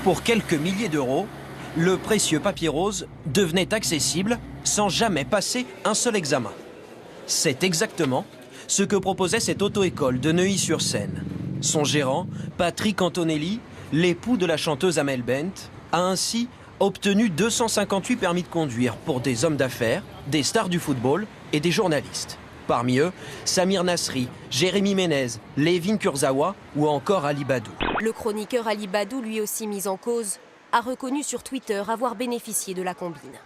Pour quelques milliers d'euros, le précieux papier rose devenait accessible sans jamais passer un seul examen. C'est exactement ce que proposait cette auto-école de Neuilly-sur-Seine. Son gérant, Patrick Antonelli, l'époux de la chanteuse Amel Bent, a ainsi obtenu 258 permis de conduire pour des hommes d'affaires, des stars du football et des journalistes. Parmi eux, Samir Nasri, Jérémy Ménez, Lévin Kurzawa ou encore Ali Badou. Le chroniqueur Ali Badou, lui aussi mis en cause, a reconnu sur Twitter avoir bénéficié de la combine.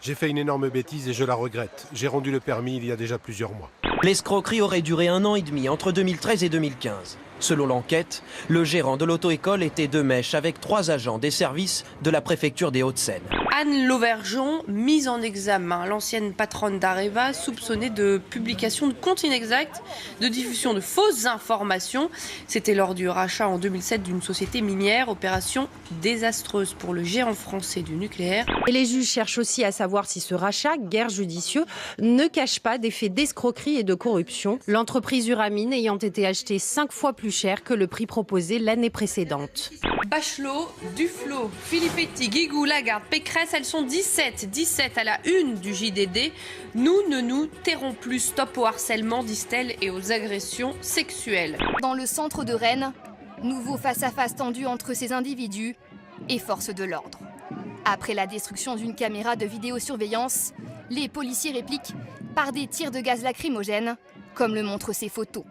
J'ai fait une énorme bêtise et je la regrette. J'ai rendu le permis il y a déjà plusieurs mois. L'escroquerie aurait duré 1 an et demi entre 2013 et 2015. Selon l'enquête, le gérant de l'auto-école était de mèche avec 3 agents des services de la préfecture des Hauts-de-Seine. Anne Lauvergeon, mise en examen, l'ancienne patronne d'Areva, soupçonnée de publication de comptes inexacts, de diffusion de fausses informations. C'était lors du rachat en 2007 d'une société minière, opération désastreuse pour le géant français du nucléaire. Et les juges cherchent aussi à savoir si ce rachat, guère judicieux, ne cache pas des faits d'escroquerie et de corruption. L'entreprise Uramine ayant été achetée 5 fois plus cher que le prix proposé l'année précédente. Bachelot, Duflot, Filippetti, Guigou, Lagarde, Pécresse, elles sont 17 à la une du JDD. Nous ne nous tairons plus, stop au harcèlement, disent-elles, et aux agressions sexuelles. Dans le centre de Rennes, nouveau face-à-face tendu entre ces individus et forces de l'ordre. Après la destruction d'une caméra de vidéosurveillance, les policiers répliquent par des tirs de gaz lacrymogène, comme le montrent ces photos.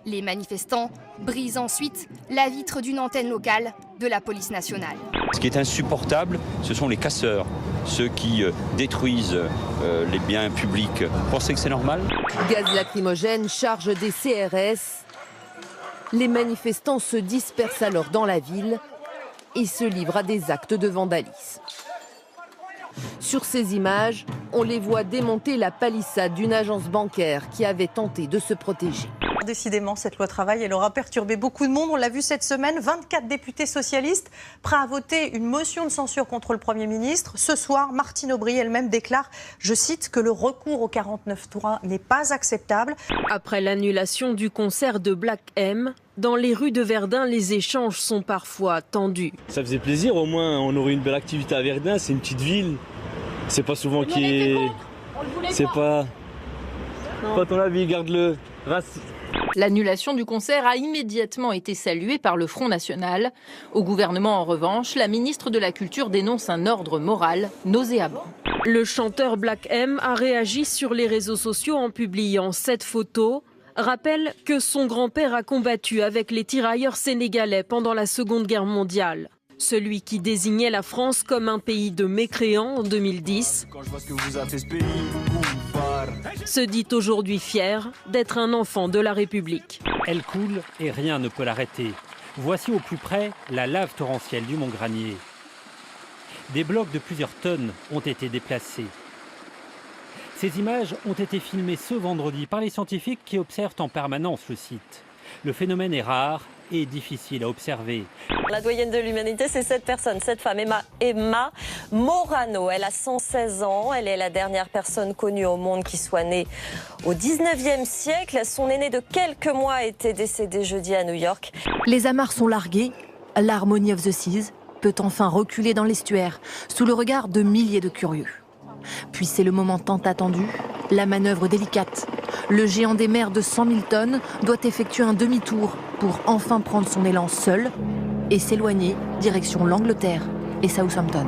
Les manifestants brisent ensuite la vitre d'une antenne locale de la police nationale. Ce qui est insupportable, ce sont les casseurs, ceux qui détruisent les biens publics. Vous pensez que c'est normal ? Gaz lacrymogène, charge des CRS. Les manifestants se dispersent alors dans la ville et se livrent à des actes de vandalisme. Sur ces images, on les voit démonter la palissade d'une agence bancaire qui avait tenté de se protéger. Décidément, cette loi travail, elle aura perturbé beaucoup de monde. On l'a vu cette semaine, 24 députés socialistes prêts à voter une motion de censure contre le Premier ministre. Ce soir, Martine Aubry elle-même déclare, je cite, que le recours au 49.3 n'est pas acceptable. Après l'annulation du concert de Black M, dans les rues de Verdun, les échanges sont parfois tendus. Ça faisait plaisir, au moins on aurait une belle activité à Verdun, c'est une petite ville. C'est pas souvent qui est... C'est pas... Pas ton avis, garde-le. L'annulation du concert a immédiatement été saluée par le Front National. Au gouvernement, en revanche, la ministre de la Culture dénonce un ordre moral nauséabond. Le chanteur Black M a réagi sur les réseaux sociaux en publiant cette photo. Rappelle que son grand-père a combattu avec les tirailleurs sénégalais pendant la Seconde Guerre mondiale. Celui qui désignait la France comme un pays de mécréants en 2010 se dit aujourd'hui fier d'être un enfant de la République. Elle coule et rien ne peut l'arrêter. Voici au plus près la lave torrentielle du Mont Granier. Des blocs de plusieurs tonnes ont été déplacés. Ces images ont été filmées ce vendredi par les scientifiques qui observent en permanence le site. Le phénomène est rare et difficile à observer. La doyenne de l'humanité, c'est cette personne, cette femme, Emma Morano. Elle a 116 ans, elle est la dernière personne connue au monde qui soit née au 19e siècle. Son aîné de quelques mois était décédé jeudi à New York. Les amarres sont larguées, l'Harmony of the Seas peut enfin reculer dans l'estuaire, sous le regard de milliers de curieux. Puis c'est le moment tant attendu, la manœuvre délicate. Le géant des mers de 100 000 tonnes doit effectuer un demi-tour pour enfin prendre son élan seul et s'éloigner direction l'Angleterre et Southampton.